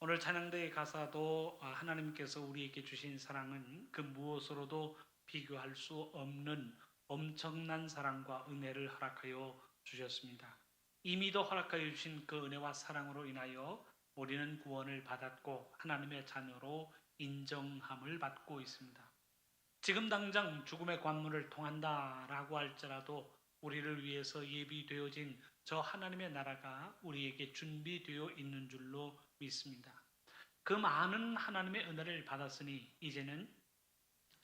오늘 찬양대의 가사도 하나님께서 우리에게 주신 사랑은 그 무엇으로도 비교할 수 없는 엄청난 사랑과 은혜를 허락하여 주셨습니다. 이미도 허락하여 주신 그 은혜와 사랑으로 인하여 우리는 구원을 받았고 하나님의 자녀로 인정함을 받고 있습니다. 지금 당장 죽음의 관문을 통한다라고 할지라도 우리를 위해서 예비되어진 저 하나님의 나라가 우리에게 준비되어 있는 줄로 믿습니다. 그 많은 하나님의 은혜를 받았으니 이제는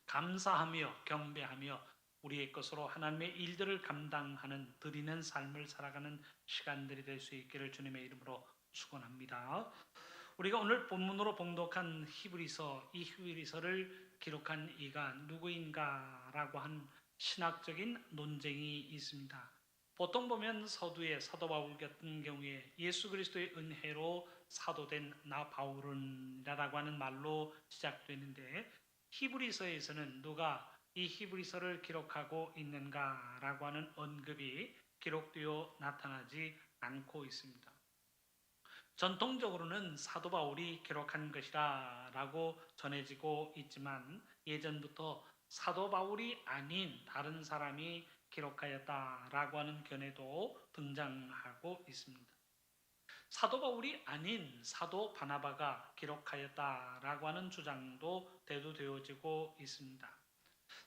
감사하며 경배하며 우리의 것으로 하나님의 일들을 감당하는 드리는 삶을 살아가는 시간들이 될 수 있기를 주님의 이름으로 축원합니다. 우리가 오늘 본문으로 봉독한 히브리서, 이 히브리서를 기록한 이가 누구인가라고 한 신학적인 논쟁이 있습니다. 보통 보면 서두에 사도 바울 같은 경우에 예수 그리스도의 은혜로 사도된 나 바울은이라고 하는 말로 시작되는데, 히브리서에서는 누가 이 히브리서를 기록하고 있는가라고 하는 언급이 기록되어 나타나지 않고 있습니다. 전통적으로는 사도 바울이 기록한 것이라고 전해지고 있지만 예전부터 사도 바울이 아닌 다른 사람이 기록하였다라고 하는 견해도 등장하고 있습니다. 사도 바울이 아닌 사도 바나바가 기록하였다라고 하는 주장도 대두되어지고 있습니다.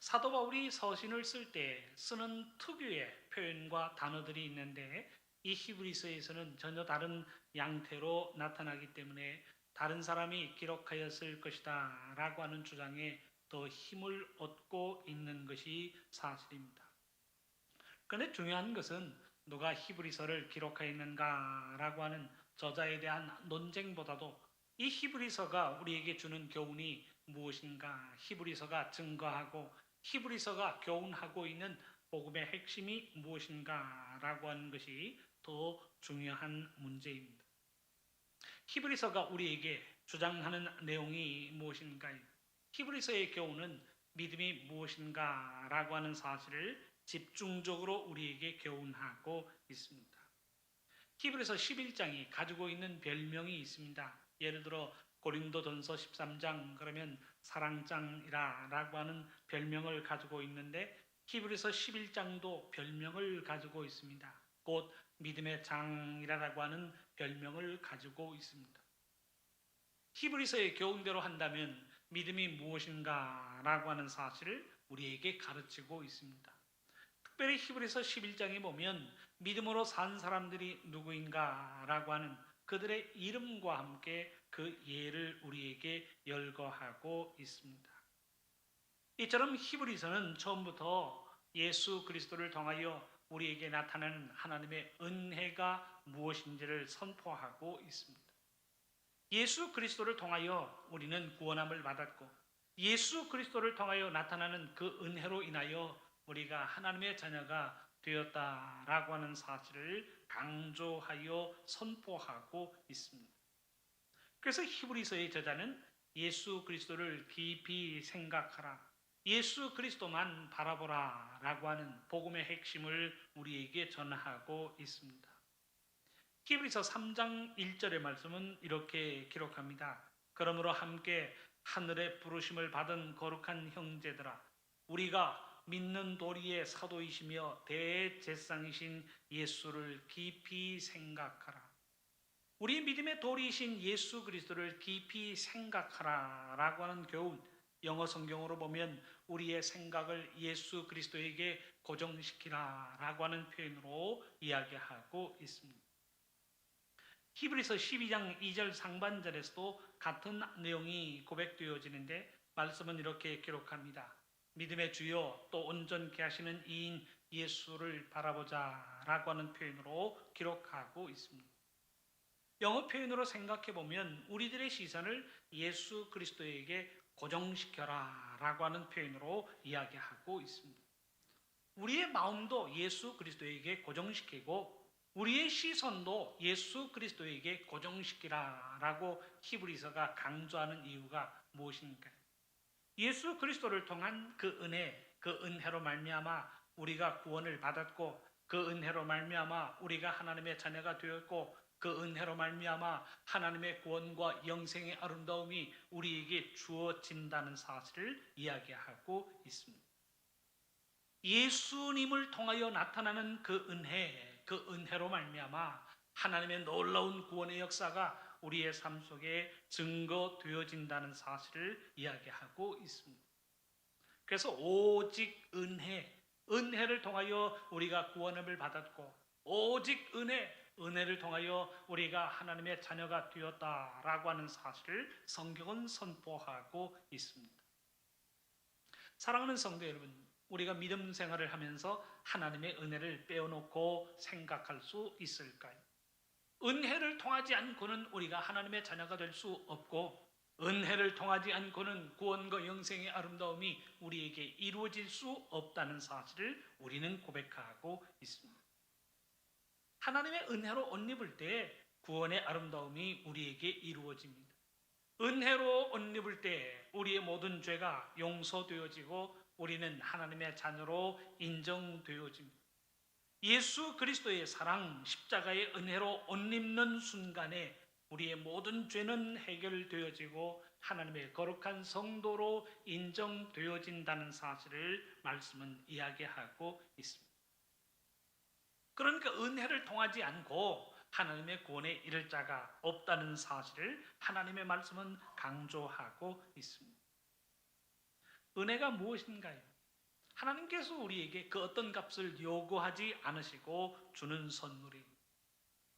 사도 바울이 서신을 쓸 때 쓰는 특유의 표현과 단어들이 있는데 이 히브리서에서는 전혀 다른 양태로 나타나기 때문에 다른 사람이 기록하였을 것이다 라고 하는 주장에 더 힘을 얻고 있는 것이 사실입니다. 그런데 중요한 것은 누가 히브리서를 기록하였는가 라고 하는 저자에 대한 논쟁보다도 이 히브리서가 우리에게 주는 교훈이 무엇인가, 히브리서가 증거하고 히브리서가 교훈하고 있는 복음의 핵심이 무엇인가 라고 하는 것이 더 중요한 문제입니다. 히브리서가 우리에게 주장하는 내용이 무엇인가요? 히브리서의 교훈은 믿음이 무엇인가 라고 하는 사실을 집중적으로 우리에게 교훈하고 있습니다. 히브리서 11장이 가지고 있는 별명이 있습니다. 예를 들어 고린도전서 13장 그러면 사랑장이라고 하는 별명을 가지고 있는데 히브리서 11장도 별명을 가지고 있습니다. 곧 믿음의 장이라고 하는 별명을 가지고 있습니다. 히브리서의 교훈대로 한다면 믿음이 무엇인가라고 하는 사실을 우리에게 가르치고 있습니다. 특별히 히브리서 11장에 보면 믿음으로 산 사람들이 누구인가라고 하는 그들의 이름과 함께 그 예를 우리에게 열거하고 있습니다. 이처럼 히브리서는 처음부터 예수 그리스도를 통하여 우리에게 나타나는 하나님의 은혜가 무엇인지를 선포하고 있습니다. 예수 그리스도를 통하여 우리는 구원함을 받았고 예수 그리스도를 통하여 나타나는 그 은혜로 인하여 우리가 하나님의 자녀가 되었다라고 하는 사실을 강조하여 선포하고 있습니다. 그래서 히브리서의 저자는 예수 그리스도를 깊이 생각하라, 예수 그리스도만 바라보라 라고 하는 복음의 핵심을 우리에게 전하고 있습니다. 히브리서 3장 1절의 말씀은 이렇게 기록합니다. 그러므로 함께 하늘의 부르심을 받은 거룩한 형제들아, 우리가 믿는 도리의 사도이시며 대제사장이신 예수를 깊이 생각하라. 우리 믿음의 도리이신 예수 그리스도를 깊이 생각하라 라고 하는 교훈, 영어 성경으로 보면 우리의 생각을 예수 그리스도에게 고정시키라 라고 하는 표현으로 이야기하고 있습니다. 히브리서 12장 2절 상반절에서도 같은 내용이 고백되어지는데 말씀은 이렇게 기록합니다. 믿음의 주요 또 온전케 하시는 이인 예수를 바라보자 라고 하는 표현으로 기록하고 있습니다. 영어 표현으로 생각해 보면 우리들의 시선을 예수 그리스도에게 고정시켜라 라고 하는 표현으로 이야기하고 있습니다. 우리의 마음도 예수 그리스도에게 고정시키고 우리의 시선도 예수 그리스도에게 고정시키라 라고 히브리서가 강조하는 이유가 무엇입니까? 예수 그리스도를 통한 그 은혜, 그 은혜로 말미암아 우리가 구원을 받았고 그 은혜로 말미암아 우리가 하나님의 자녀가 되었고 그 은혜로 말미암아 하나님의 구원과 영생의 아름다움이 우리에게 주어진다는 사실을 이야기하고 있습니다. 예수님을 통하여 나타나는 그 은혜로 말미암아 하나님의 놀라운 구원의 역사가 우리의 삶 속에 증거되어진다는 사실을 이야기하고 있습니다. 그래서 오직 은혜를 통하여 우리가 구원을 받았고, 오직 은혜를 통하여 우리가 하나님의 자녀가 되었다라고 하는 사실을 성경은 선포하고 있습니다. 사랑하는 성도 여러분, 우리가 믿음 생활을 하면서 하나님의 은혜를 빼어놓고 생각할 수 있을까요? 은혜를 통하지 않고는 우리가 하나님의 자녀가 될 수 없고, 은혜를 통하지 않고는 구원과 영생의 아름다움이 우리에게 이루어질 수 없다는 사실을 우리는 고백하고 있습니다. 하나님의 은혜로 옷 입을 때 구원의 아름다움이 우리에게 이루어집니다. 은혜로 옷 입을 때 우리의 모든 죄가 용서되어지고 우리는 하나님의 자녀로 인정되어집니다. 예수 그리스도의 사랑, 십자가의 은혜로 옷 입는 순간에 우리의 모든 죄는 해결되어지고 하나님의 거룩한 성도로 인정되어진다는 사실을 말씀은 이야기하고 있습니다. 그러니까 은혜를 통하지 않고 하나님의 구원에 이를 자가 없다는 사실을 하나님의 말씀은 강조하고 있습니다. 은혜가 무엇인가요? 하나님께서 우리에게 그 어떤 값을 요구하지 않으시고 주는 선물입니다.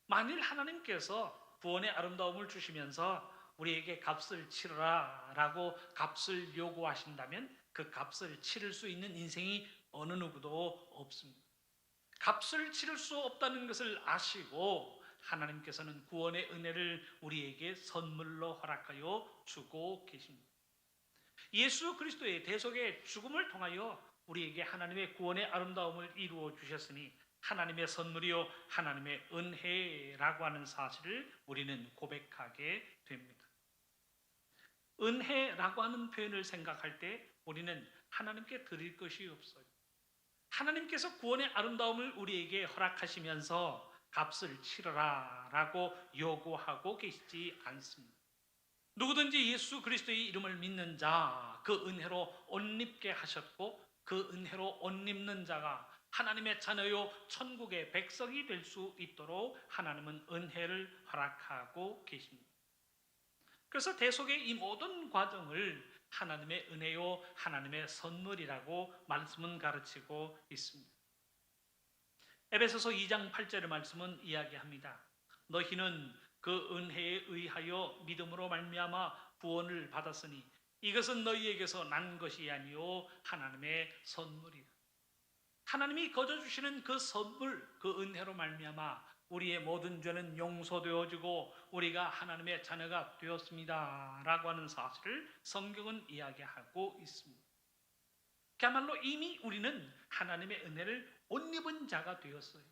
만일 하나님께서 구원의 아름다움을 주시면서 우리에게 값을 치르라 라고 값을 요구하신다면 그 값을 치를 수 있는 인생이 어느 누구도 없습니다. 값을 치를 수 없다는 것을 아시고 하나님께서는 구원의 은혜를 우리에게 선물로 허락하여 주고 계십니다. 예수 그리스도의 대속의 죽음을 통하여 우리에게 하나님의 구원의 아름다움을 이루어 주셨으니 하나님의 선물이요 하나님의 은혜라고 하는 사실을 우리는 고백하게 됩니다. 은혜라고 하는 표현을 생각할 때 우리는 하나님께 드릴 것이 없어요. 하나님께서 구원의 아름다움을 우리에게 허락하시면서 값을 치러라 라고 요구하고 계시지 않습니다. 누구든지 예수 그리스도의 이름을 믿는 자 그 은혜로 옷 입게 하셨고 그 은혜로 옷 입는 자가 하나님의 자녀요 천국의 백성이 될 수 있도록 하나님은 은혜를 허락하고 계십니다. 그래서 대속의 이 모든 과정을 하나님의 은혜요 하나님의 선물이라고 말씀은 가르치고 있습니다. 에베소서 2장 8절의 말씀은 이야기합니다. 너희는 그 은혜에 의하여 믿음으로 말미암아 구원을 받았으니 이것은 너희에게서 난 것이 아니요 하나님의 선물이라. 하나님이 거저 주시는 그 선물, 그 은혜로 말미암아 우리의 모든 죄는 용서되어지고 우리가 하나님의 자녀가 되었습니다 라고 하는 사실을 성경은 이야기하고 있습니다. 그야말로 이미 우리는 하나님의 은혜를 옷 입은 자가 되었어요.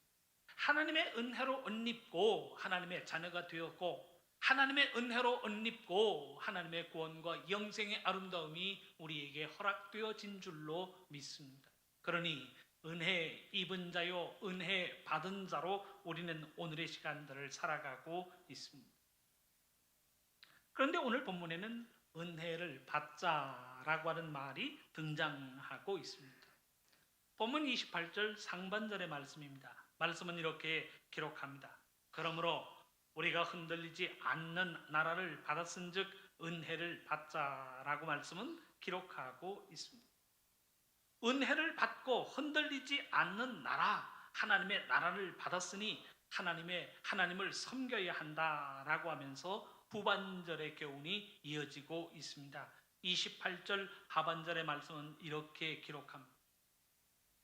하나님의 은혜로 옷 입고 하나님의 자녀가 되었고 하나님의 은혜로 옷 입고 하나님의 구원과 영생의 아름다움이 우리에게 허락되어진 줄로 믿습니다. 그러니 은혜 입은 자요 은혜 받은 자로 우리는 오늘의 시간들을 살아가고 있습니다. 그런데 오늘 본문에는 은혜를 받자라고 하는 말이 등장하고 있습니다. 본문 28절 상반절의 말씀입니다. 말씀은 이렇게 기록합니다. 그러므로 우리가 흔들리지 않는 나라를 받았은즉 은혜를 받자라고 말씀은 기록하고 있습니다. 은혜를 받고 흔들리지 않는 나라, 하나님의 나라를 받았으니 하나님을 섬겨야 한다라고 하면서 후반절의 교훈이 이어지고 있습니다. 28절 하반절의 말씀은 이렇게 기록합니다.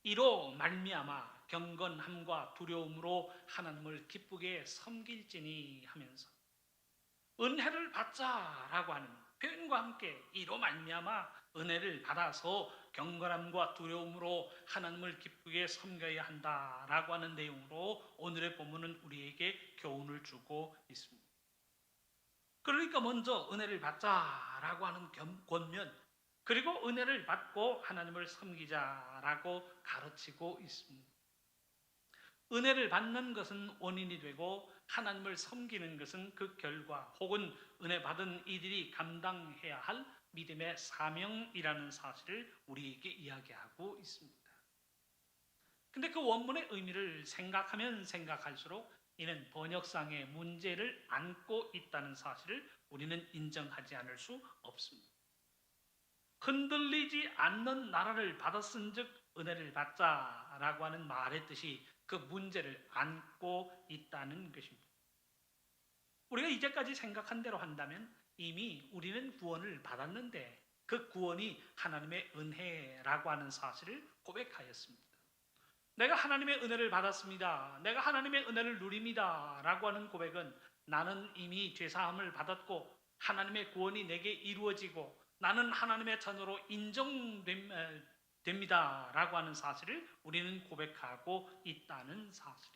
이로 말미암아 경건함과 두려움으로 하나님을 기쁘게 섬길지니 하면서 은혜를 받자라고 하는 표현과 함께 이로 말미암아 은혜를 받아서 경건함과 두려움으로 하나님을 기쁘게 섬겨야 한다라고 하는 내용으로 오늘의 본문은 우리에게 교훈을 주고 있습니다. 그러니까 먼저 은혜를 받자라고 하는 권면, 그리고 은혜를 받고 하나님을 섬기자라고 가르치고 있습니다. 은혜를 받는 것은 원인이 되고 하나님을 섬기는 것은 그 결과 혹은 은혜 받은 이들이 감당해야 할 믿음의 사명이라는 사실을 우리에게 이야기하고 있습니다. 근데 그 원문의 의미를 생각하면 생각할수록 이는 번역상의 문제를 안고 있다는 사실을 우리는 인정하지 않을 수 없습니다. 흔들리지 않는 나라를 받았은즉 은혜를 받자라고 하는 말의 뜻이 그 문제를 안고 있다는 것입니다. 우리가 이제까지 생각한 대로 한다면 이미 우리는 구원을 받았는데 그 구원이 하나님의 은혜라고 하는 사실을 고백하였습니다. 내가 하나님의 은혜를 받았습니다. 내가 하나님의 은혜를 누립니다. 라고 하는 고백은 나는 이미 죄사함을 받았고 하나님의 구원이 내게 이루어지고 나는 하나님의 자녀로 인정됩니다. 라고 하는 사실을 우리는 고백하고 있다는 사실.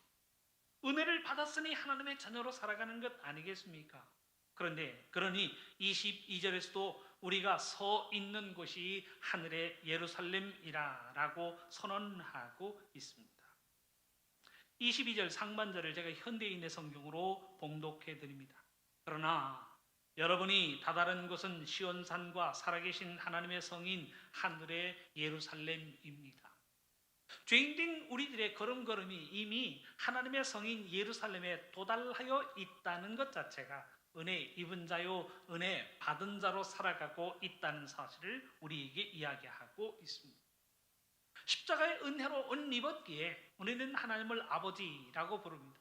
은혜를 받았으니 하나님의 자녀로 살아가는 것 아니겠습니까? 그러니 22절에서도 우리가 서 있는 곳이 하늘의 예루살렘이라고 선언하고 있습니다. 22절 상반절을 제가 현대인의 성경으로 봉독해 드립니다. 그러나 여러분이 다다른 곳은 시온산과 살아계신 하나님의 성인 하늘의 예루살렘입니다. 죄인된 우리들의 걸음걸음이 이미 하나님의 성인 예루살렘에 도달하여 있다는 것 자체가 은혜 입은 자요 은혜 받은 자로 살아가고 있다는 사실을 우리에게 이야기하고 있습니다. 십자가의 은혜로 옷 입었기에 우리는 하나님을 아버지라고 부릅니다.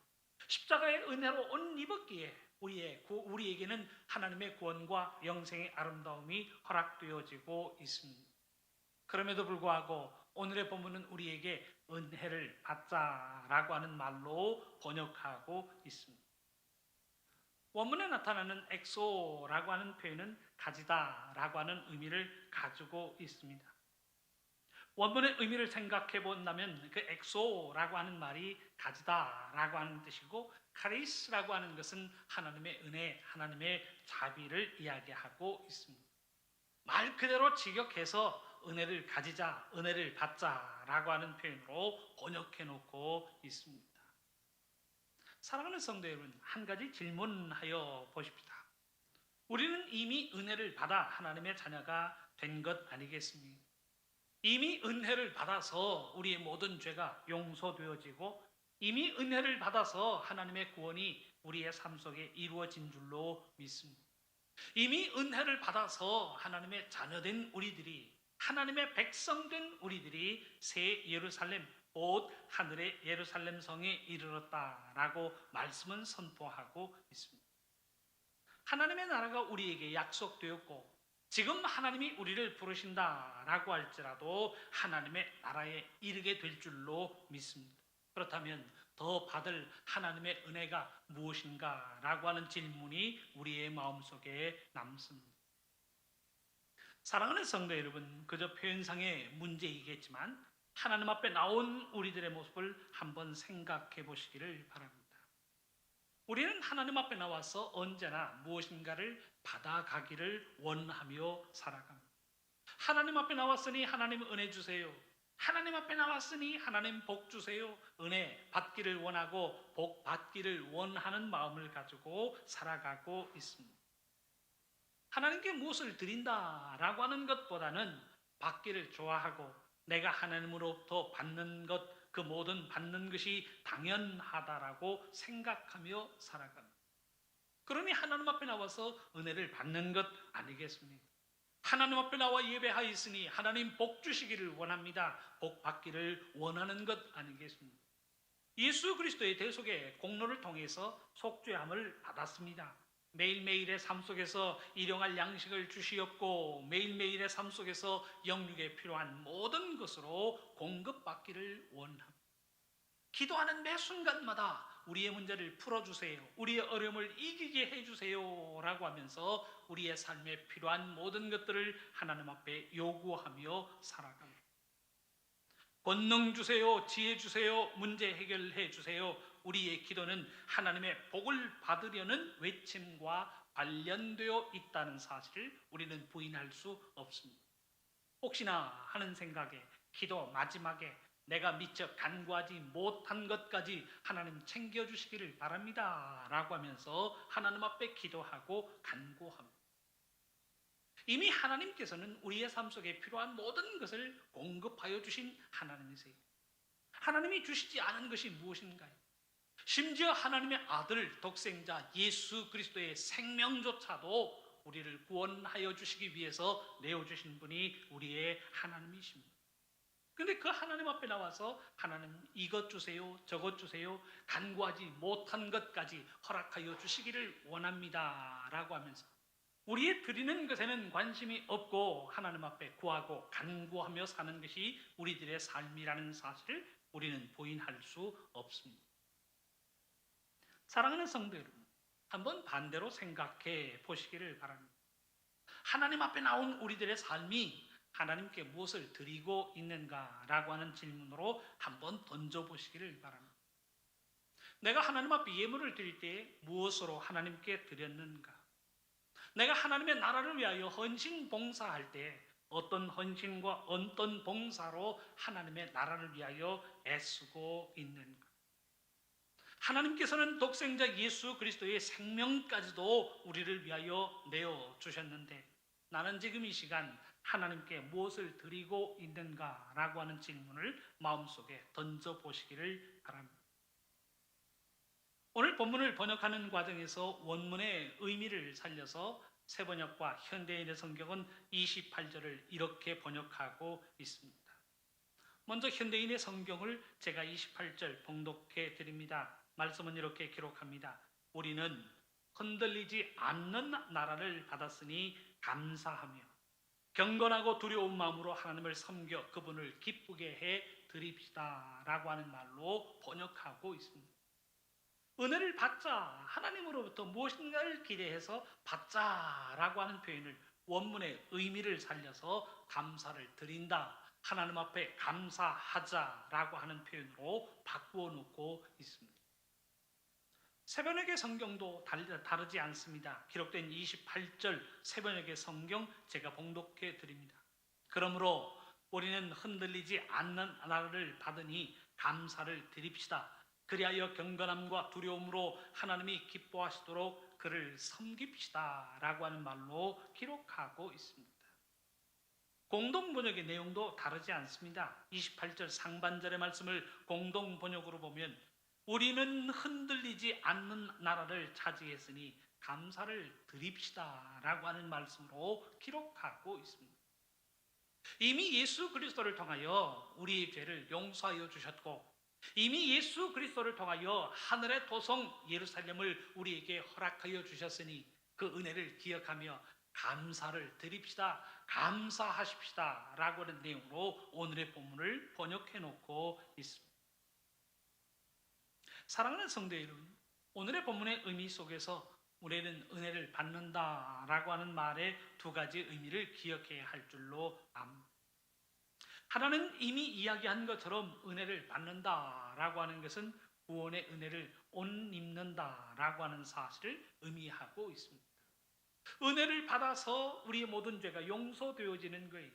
십자가의 은혜로 옷 입었기에 우리에게는 하나님의 구원과 영생의 아름다움이 허락되어지고 있습니다. 그럼에도 불구하고 오늘의 본문은 우리에게 은혜를 받자라고 하는 말로 번역하고 있습니다. 원문에 나타나는 엑소라고 하는 표현은 가지다라고 하는 의미를 가지고 있습니다. 원문의 의미를 생각해 본다면 그 엑소라고 하는 말이 가지다라고 하는 뜻이고 카리스라고 하는 것은 하나님의 은혜, 하나님의 자비를 이야기하고 있습니다. 말 그대로 직역해서 은혜를 가지자, 은혜를 받자라고 하는 표현으로 번역해 놓고 있습니다. 사랑하는 성도 여러분, 한 가지 질문하여 보십시다. 우리는 이미 은혜를 받아 하나님의 자녀가 된 것 아니겠습니까? 이미 은혜를 받아서 우리의 모든 죄가 용서되어지고 이미 은혜를 받아서 하나님의 구원이 우리의 삶 속에 이루어진 줄로 믿습니다. 이미 은혜를 받아서 하나님의 자녀된 우리들이 하나님의 백성된 우리들이 새 예루살렘 곧 하늘의 예루살렘 성에 이르렀다라고 말씀은 선포하고 있습니다. 하나님의 나라가 우리에게 약속되었고 지금 하나님이 우리를 부르신다라고 할지라도 하나님의 나라에 이르게 될 줄로 믿습니다. 그렇다면 더 받을 하나님의 은혜가 무엇인가라고 하는 질문이 우리의 마음속에 남습니다. 사랑하는 성도 여러분, 그저 표현상의 문제이겠지만 하나님 앞에 나온 우리들의 모습을 한번 생각해 보시기를 바랍니다. 우리는 하나님 앞에 나와서 언제나 무엇인가를 받아가기를 원하며 살아갑니다. 하나님 앞에 나왔으니 하나님 은혜 주세요. 하나님 앞에 나왔으니 하나님 복 주세요. 은혜 받기를 원하고 복 받기를 원하는 마음을 가지고 살아가고 있습니다. 하나님께 무엇을 드린다라고 하는 것보다는 받기를 좋아하고 내가 하나님으로부터 받는 것, 그 모든 받는 것이 당연하다라고 생각하며 살아갑니다. 그러니 하나님 앞에 나와서 은혜를 받는 것 아니겠습니까? 하나님 앞에 나와 예배하였으니 하나님 복 주시기를 원합니다. 복 받기를 원하는 것 아니겠습니까? 예수 그리스도의 대속의 공로를 통해서 속죄함을 받았습니다. 매일매일의 삶 속에서 일용할 양식을 주시옵고 매일매일의 삶 속에서 영육에 필요한 모든 것으로 공급받기를 원합니다. 기도하는 매 순간마다 우리의 문제를 풀어주세요. 우리의 어려움을 이기게 해주세요. 라고 하면서 우리의 삶에 필요한 모든 것들을 하나님 앞에 요구하며 살아갑니다. 권능 주세요. 지혜 주세요. 문제 해결해 주세요. 우리의 기도는 하나님의 복을 받으려는 외침과 관련되어 있다는 사실을 우리는 부인할 수 없습니다. 혹시나 하는 생각에 기도 마지막에 내가 미처 간구하지 못한 것까지 하나님 챙겨주시기를 바랍니다 라고 하면서 하나님 앞에 기도하고 간구합니다. 이미 하나님께서는 우리의 삶 속에 필요한 모든 것을 공급하여 주신 하나님이세요. 하나님이 주시지 않은 것이 무엇인가요? 심지어 하나님의 아들 독생자 예수 그리스도의 생명조차도 우리를 구원하여 주시기 위해서 내어주신 분이 우리의 하나님이십니다. 그런데 그 하나님 앞에 나와서 하나님 이것 주세요, 저것 주세요, 간구하지 못한 것까지 허락하여 주시기를 원합니다 라고 하면서 우리의 드리는 것에는 관심이 없고 하나님 앞에 구하고 간구하며 사는 것이 우리들의 삶이라는 사실을 우리는 부인할 수 없습니다. 사랑하는 성도 여러분, 한번 반대로 생각해 보시기를 바랍니다. 하나님 앞에 나온 우리들의 삶이 하나님께 무엇을 드리고 있는가라고 하는 질문으로 한번 던져보시기를 바랍니다. 내가 하나님 앞에 예물을 드릴 때 무엇으로 하나님께 드렸는가? 내가 하나님의 나라를 위하여 헌신 봉사할 때 어떤 헌신과 어떤 봉사로 하나님의 나라를 위하여 애쓰고 있는가? 하나님께서는 독생자 예수 그리스도의 생명까지도 우리를 위하여 내어주셨는데 나는 지금 이 시간 하나님께 무엇을 드리고 있는가라고 하는 질문을 마음속에 던져보시기를 바랍니다. 오늘 본문을 번역하는 과정에서 원문의 의미를 살려서 새번역과 현대인의 성경은 28절을 이렇게 번역하고 있습니다. 먼저 현대인의 성경을 제가 28절 봉독해 드립니다. 말씀은 이렇게 기록합니다. 우리는 흔들리지 않는 나라를 받았으니 감사하며 경건하고 두려운 마음으로 하나님을 섬겨 그분을 기쁘게 해 드립시다 라고 하는 말로 번역하고 있습니다. 은혜를 받자, 하나님으로부터 무엇인가를 기대해서 받자라고 하는 표현을 원문의 의미를 살려서 감사를 드린다, 하나님 앞에 감사하자라고 하는 표현으로 바꾸어 놓고 있습니다. 새번역의 성경도 다르지 않습니다. 기록된 28절 새번역의 성경 제가 봉독해 드립니다. 그러므로 우리는 흔들리지 않는 나라를 받으니 감사를 드립시다. 그리하여 경건함과 두려움으로 하나님이 기뻐하시도록 그를 섬깁시다 라고 하는 말로 기록하고 있습니다. 공동번역의 내용도 다르지 않습니다. 28절 상반절의 말씀을 공동번역으로 보면 우리는 흔들리지 않는 나라를 차지했으니 감사를 드립시다 라고 하는 말씀으로 기록하고 있습니다. 이미 예수 그리스도를 통하여 우리의 죄를 용서하여 주셨고 이미 예수 그리스도를 통하여 하늘의 도성 예루살렘을 우리에게 허락하여 주셨으니 그 은혜를 기억하며 감사를 드립시다, 감사하십시다 라고 하는 내용으로 오늘의 본문을 번역해 놓고 있습니다. 사랑하는 성도 여러분, 오늘의 본문의 의미 속에서 우리는 은혜를 받는다라고 하는 말의 두 가지 의미를 기억해야 할 줄로 압니다. 하나는 이미 이야기한 것처럼 은혜를 받는다라고 하는 것은 구원의 은혜를 옷 입는다라고 하는 사실을 의미하고 있습니다. 은혜를 받아서 우리의 모든 죄가 용서되어지는 거예요.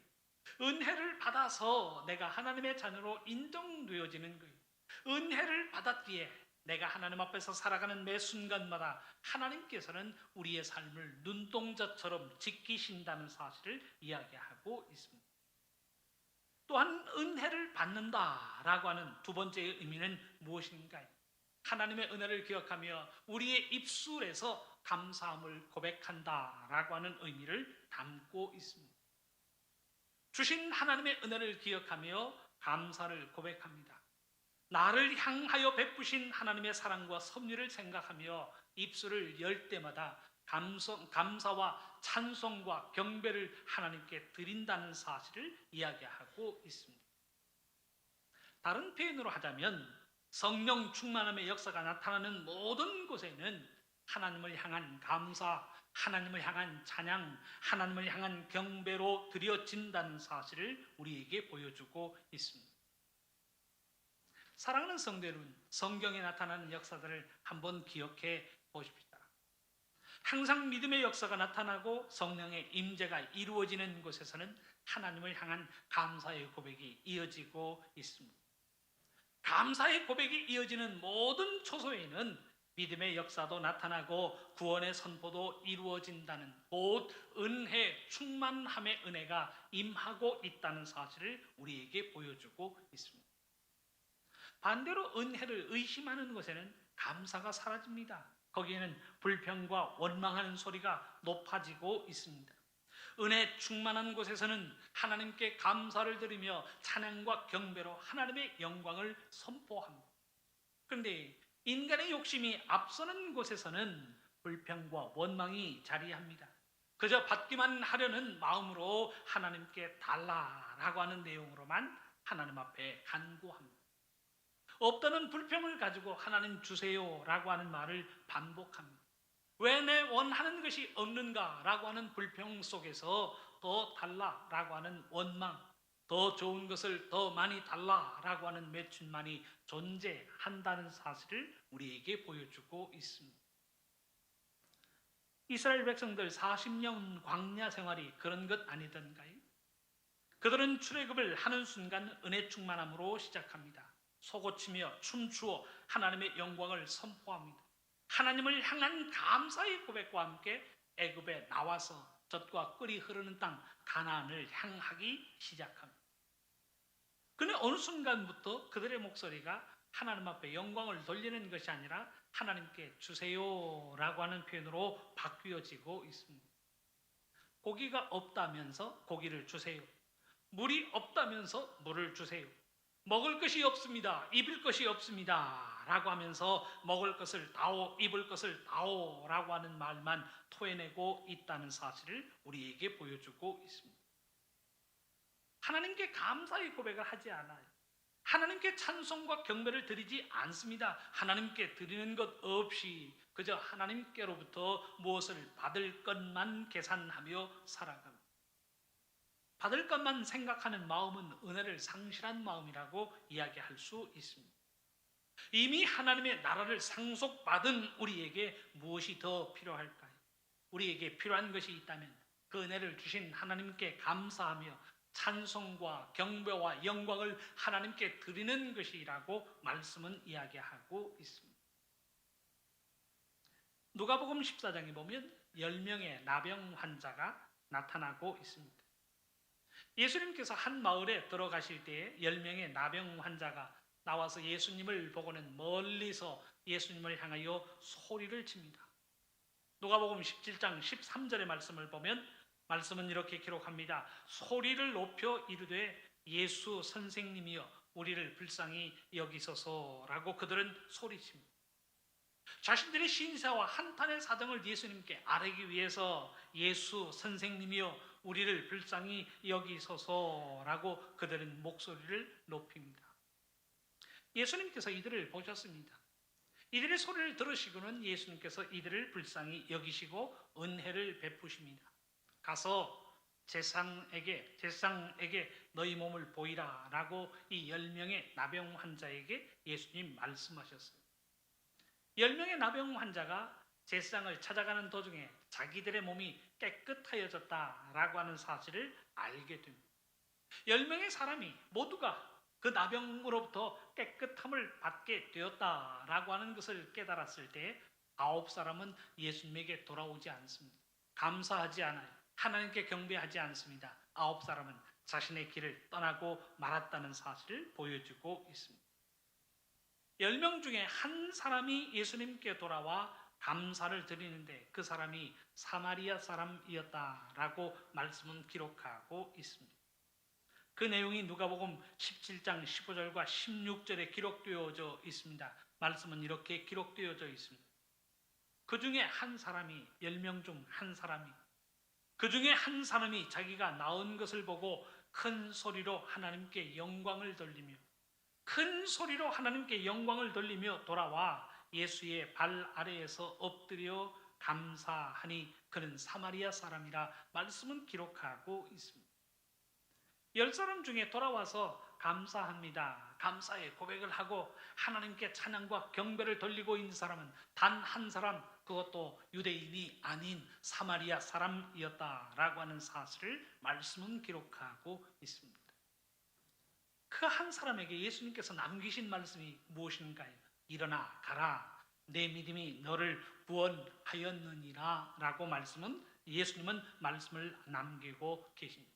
은혜를 받아서 내가 하나님의 자녀로 인정되어지는 거예요. 은혜를 받았기에 내가 하나님 앞에서 살아가는 매 순간마다 하나님께서는 우리의 삶을 눈동자처럼 지키신다는 사실을 이야기하고 있습니다. 또한 은혜를 받는다라고 하는 두 번째의 의미는 무엇인가요? 하나님의 은혜를 기억하며 우리의 입술에서 감사함을 고백한다라고 하는 의미를 담고 있습니다. 주신 하나님의 은혜를 기억하며 감사를 고백합니다. 나를 향하여 베푸신 하나님의 사랑과 섭리를 생각하며 입술을 열 때마다 감사와 찬송과 경배를 하나님께 드린다는 사실을 이야기하고 있습니다. 다른 표현으로 하자면 성령 충만함의 역사가 나타나는 모든 곳에는 하나님을 향한 감사, 하나님을 향한 찬양, 하나님을 향한 경배로 드려진다는 사실을 우리에게 보여주고 있습니다. 사랑하는 성도 여러분, 성경에 나타나는 역사들을 한번 기억해 보십시다. 항상 믿음의 역사가 나타나고 성령의 임재가 이루어지는 곳에서는 하나님을 향한 감사의 고백이 이어지고 있습니다. 감사의 고백이 이어지는 모든 초소에는 믿음의 역사도 나타나고 구원의 선포도 이루어진다는 곧 은혜 충만함의 은혜가 임하고 있다는 사실을 우리에게 보여주고 있습니다. 반대로 은혜를 의심하는 것에는 감사가 사라집니다. 거기에는 불평과 원망하는 소리가 높아지고 있습니다. 은혜 충만한 곳에서는 하나님께 감사를 드리며 찬양과 경배로 하나님의 영광을 선포합니다. 그런데 인간의 욕심이 앞서는 곳에서는 불평과 원망이 자리합니다. 그저 받기만 하려는 마음으로 하나님께 달라라고 하는 내용으로만 하나님 앞에 간구합니다. 없다는 불평을 가지고 하나님 주세요라고 하는 말을 반복합니다. 왜 내 원하는 것이 없는가라고 하는 불평 속에서 더 달라라고 하는 원망, 더 좋은 것을 더 많이 달라라고 하는 매춘만이 존재한다는 사실을 우리에게 보여주고 있습니다. 이스라엘 백성들 40년 광야 생활이 그런 것 아니던가요? 그들은 출애굽을 하는 순간 은혜 충만함으로 시작합니다. 소고치며 춤추어 하나님의 영광을 선포합니다. 하나님을 향한 감사의 고백과 함께 애굽에 나와서 젖과 꿀이 흐르는 땅 가나안을 향하기 시작합니다. 그런데 어느 순간부터 그들의 목소리가 하나님 앞에 영광을 돌리는 것이 아니라 하나님께 주세요라고 하는 표현으로 바뀌어지고 있습니다. 고기가 없다면서 고기를 주세요. 물이 없다면서 물을 주세요. 먹을 것이 없습니다. 입을 것이 없습니다. 라고 하면서 먹을 것을 다오, 입을 것을 다오 라고 하는 말만 토해내고 있다는 사실을 우리에게 보여주고 있습니다. 하나님께 감사의 고백을 하지 않아요. 하나님께 찬송과 경배를 드리지 않습니다. 하나님께 드리는 것 없이 그저 하나님께로부터 무엇을 받을 것만 계산하며 살아갑니다. 받을 것만 생각하는 마음은 은혜를 상실한 마음이라고 이야기할 수 있습니다. 이미 하나님의 나라를 상속받은 우리에게 무엇이 더 필요할까요? 우리에게 필요한 것이 있다면 그 은혜를 주신 하나님께 감사하며 찬송과 경배와 영광을 하나님께 드리는 것이라고 말씀은 이야기하고 있습니다. 누가복음 14장에 보면 10명의 나병 환자가 나타나고 있습니다. 예수님께서 한 마을에 들어가실 때에 10명의 나병 환자가 나와서 예수님을 보고는 멀리서 예수님을 향하여 소리를 칩니다. 누가복음 17장 13절의 말씀을 보면 말씀은 이렇게 기록합니다. 소리를 높여 이르되 예수 선생님이여 우리를 불쌍히 여기소서라고 그들은 소리칩니다. 자신들의 신세와 한탄의 사정을 예수님께 아뢰기 위해서 예수 선생님이여 우리를 불쌍히 여기소서라고 그들은 목소리를 높입니다. 예수님께서 이들을 보셨습니다. 이들의 소리를 들으시고는 예수님께서 이들을 불쌍히 여기시고 은혜를 베푸십니다. 가서 제상에게 너희 몸을 보이라 라고 이 10명의 나병 환자에게 예수님 말씀하셨어요. 10명의 나병 환자가 제상을 찾아가는 도중에 자기들의 몸이 깨끗하여졌다라고 하는 사실을 알게 됩니다. 10명의 사람이 모두가 그 나병으로부터 깨끗함을 받게 되었다라고 하는 것을 깨달았을 때 9사람은 예수님에게 돌아오지 않습니다. 감사하지 않아요. 하나님께 경배하지 않습니다. 9사람은 자신의 길을 떠나고 말았다는 사실을 보여주고 있습니다. 10명 중에 한 사람이 예수님께 돌아와 감사를 드리는데 그 사람이 사마리아 사람이었다라고 말씀은 기록하고 있습니다. 그 내용이 누가복음 17장 15절과 16절에 기록되어져 있습니다. 말씀은 이렇게 기록되어져 있습니다. 그 중에 한 사람이 10명 중 한 사람이 그 중에 한 사람이 자기가 나은 것을 보고 큰 소리로 하나님께 영광을 돌리며 돌아와 예수의 발 아래에서 엎드려 감사하니 그는 사마리아 사람이라 말씀은 기록하고 있습니다. 10사람 중에 돌아와서 감사합니다. 감사의 고백을 하고 하나님께 찬양과 경배를 돌리고 있는 사람은 단 한 사람, 그것도 유대인이 아닌 사마리아 사람이었다라고 하는 사실을 말씀은 기록하고 있습니다. 그 한 사람에게 예수님께서 남기신 말씀이 무엇인가요? 일어나 가라. 내 믿음이 너를 구원하였느니라 라고 예수님은 말씀을 남기고 계십니다.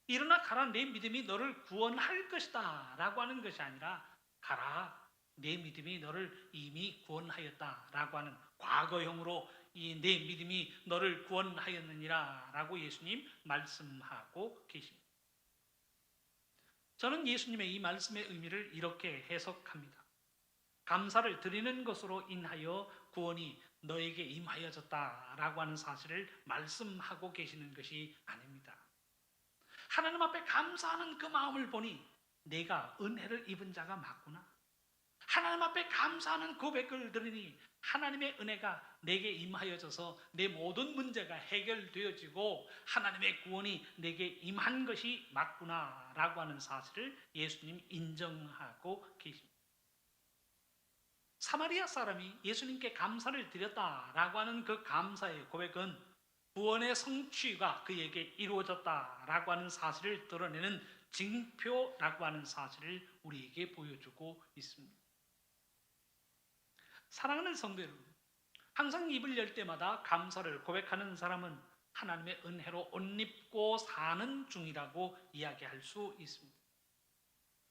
일어나 가라. 내 믿음이 너를 구원할 것이다 라고 하는 것이 아니라 가라. 내 믿음이 너를 이미 구원하였다 라고 하는 과거형으로 이 내 믿음이 너를 구원하였느니라 라고 예수님 말씀하고 계십니다. 저는 예수님의 이 말씀의 의미를 이렇게 해석합니다. 감사를 드리는 것으로 인하여 구원이 너에게 임하여졌다라고 하는 사실을 말씀하고 계시는 것이 아닙니다. 하나님 앞에 감사하는 그 마음을 보니 내가 은혜를 입은 자가 맞구나. 하나님 앞에 감사하는 고백을 들으니 하나님의 은혜가 내게 임하여져서 내 모든 문제가 해결되어지고 하나님의 구원이 내게 임한 것이 맞구나 라고 하는 사실을 예수님 인정하고 계십니다. 사마리아 사람이 예수님께 감사를 드렸다라고 하는 그 감사의 고백은 구원의 성취가 그에게 이루어졌다라고 하는 사실을 드러내는 징표라고 하는 사실을 우리에게 보여주고 있습니다. 사랑하는 성도 여러분, 항상 입을 열 때마다 감사를 고백하는 사람은 하나님의 은혜로 옷 입고 사는 중이라고 이야기할 수 있습니다.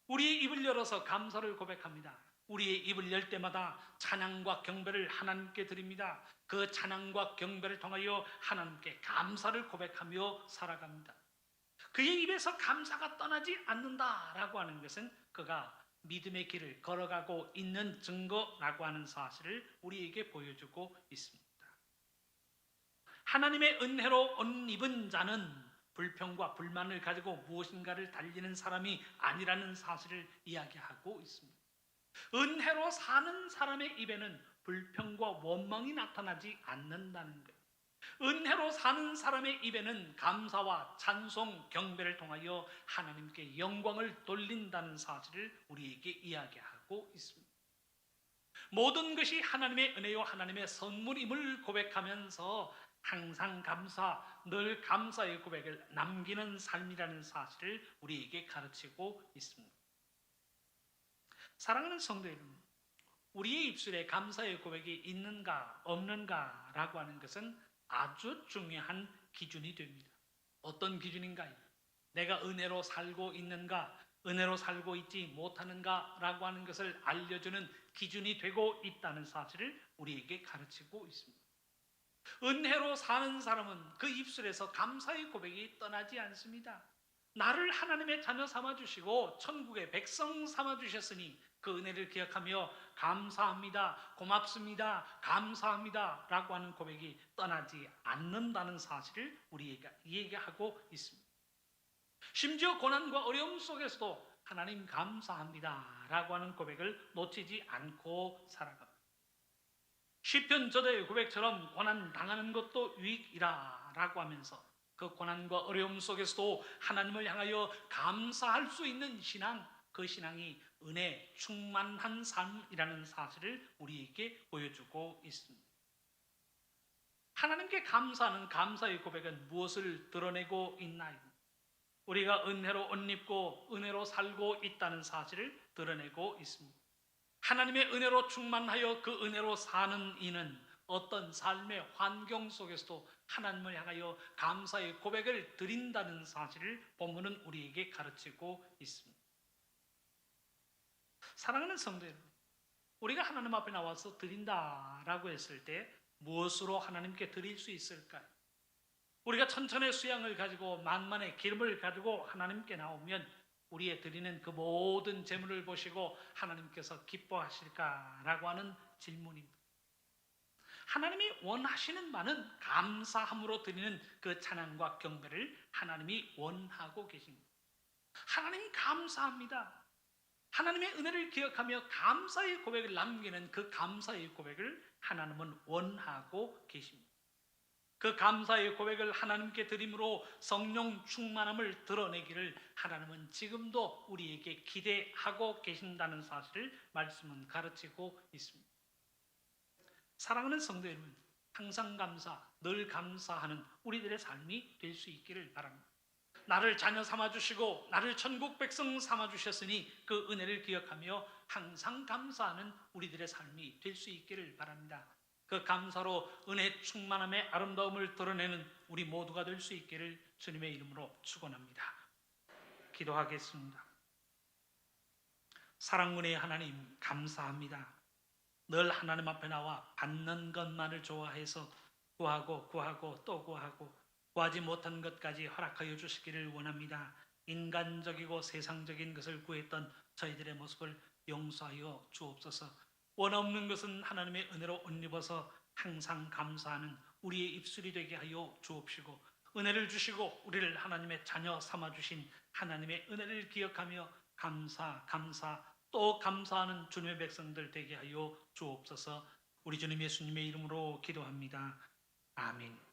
우리의 입을 열어서 감사를 고백합니다. 우리의 입을 열 때마다 찬양과 경배를 하나님께 드립니다. 그 찬양과 경배를 통하여 하나님께 감사를 고백하며 살아갑니다. 그의 입에서 감사가 떠나지 않는다라고 하는 것은 그가 믿음의 길을 걸어가고 있는 증거라고 하는 사실을 우리에게 보여주고 있습니다. 하나님의 은혜로 옷 입은 자는 불평과 불만을 가지고 무엇인가를 달리는 사람이 아니라는 사실을 이야기하고 있습니다. 은혜로 사는 사람의 입에는 불평과 원망이 나타나지 않는다는 것. 은혜로 사는 사람의 입에는 감사와 찬송, 경배를 통하여 하나님께 영광을 돌린다는 사실을 우리에게 이야기하고 있습니다. 모든 것이 하나님의 은혜요 하나님의 선물임을 고백하면서 항상 감사, 늘 감사의 고백을 남기는 삶이라는 사실을 우리에게 가르치고 있습니다. 사랑하는 성도 여러분, 우리의 입술에 감사의 고백이 있는가 없는가라고 하는 것은 아주 중요한 기준이 됩니다. 어떤 기준인가요? 내가 은혜로 살고 있는가, 은혜로 살고 있지 못하는가 라고 하는 것을 알려주는 기준이 되고 있다는 사실을 우리에게 가르치고 있습니다. 은혜로 사는 사람은 그 입술에서 감사의 고백이 떠나지 않습니다. 나를 하나님의 자녀 삼아주시고 천국의 백성 삼아주셨으니 그 은혜를 기억하며 감사합니다, 고맙습니다, 감사합니다 라고 하는 고백이 떠나지 않는다는 사실을 우리에게 얘기하고 있습니다. 심지어 고난과 어려움 속에서도 하나님 감사합니다 라고 하는 고백을 놓치지 않고 살아갑니다. 시편 저자의 고백처럼 고난 당하는 것도 유익이라 라고 하면서 그 고난과 어려움 속에서도 하나님을 향하여 감사할 수 있는 신앙, 그 신앙이 은혜 충만한 삶이라는 사실을 우리에게 보여주고 있습니다. 하나님께 감사하는 감사의 고백은 무엇을 드러내고 있나요? 우리가 은혜로 옷 입고 은혜로 살고 있다는 사실을 드러내고 있습니다. 하나님의 은혜로 충만하여 그 은혜로 사는 이는 어떤 삶의 환경 속에서도 하나님을 향하여 감사의 고백을 드린다는 사실을 본문은 우리에게 가르치고 있습니다. 사랑하는 성도 여러분, 우리가 하나님 앞에 나와서 드린다라고 했을 때 무엇으로 하나님께 드릴 수 있을까요? 우리가 천천의 수양을 가지고 만만의 기름을 가지고 하나님께 나오면 우리의 드리는 그 모든 재물을 보시고 하나님께서 기뻐하실까라고 하는 질문입니다. 하나님이 원하시는 바는 감사함으로 드리는 그 찬양과 경배를 하나님이 원하고 계십니다. 하나님 감사합니다. 하나님의 은혜를 기억하며 감사의 고백을 남기는 그 감사의 고백을 하나님은 원하고 계십니다. 그 감사의 고백을 하나님께 드림으로 성령 충만함을 드러내기를 하나님은 지금도 우리에게 기대하고 계신다는 사실을 말씀은 가르치고 있습니다. 사랑하는 성도 여러분, 항상 감사, 늘 감사하는 우리들의 삶이 될 수 있기를 바랍니다. 나를 자녀 삼아 주시고 나를 천국 백성 삼아 주셨으니 그 은혜를 기억하며 항상 감사하는 우리들의 삶이 될 수 있기를 바랍니다. 그 감사로 은혜 충만함의 아름다움을 드러내는 우리 모두가 될 수 있기를 주님의 이름으로 축원합니다. 기도하겠습니다. 사랑 은혜의 하나님, 감사합니다. 늘 하나님 앞에 나와 받는 것만을 좋아해서 구하고 또 구하지 못한 것까지 허락하여 주시기를 원합니다. 인간적이고 세상적인 것을 구했던 저희들의 모습을 용서하여 주옵소서. 원 없는 것은 하나님의 은혜로 옷 입어서 항상 감사하는 우리의 입술이 되게 하여 주옵시고, 은혜를 주시고 우리를 하나님의 자녀 삼아 주신 하나님의 은혜를 기억하며 감사 또 감사하는 주님의 백성들 되게 하여 주옵소서. 우리 주님 예수님의 이름으로 기도합니다. 아멘.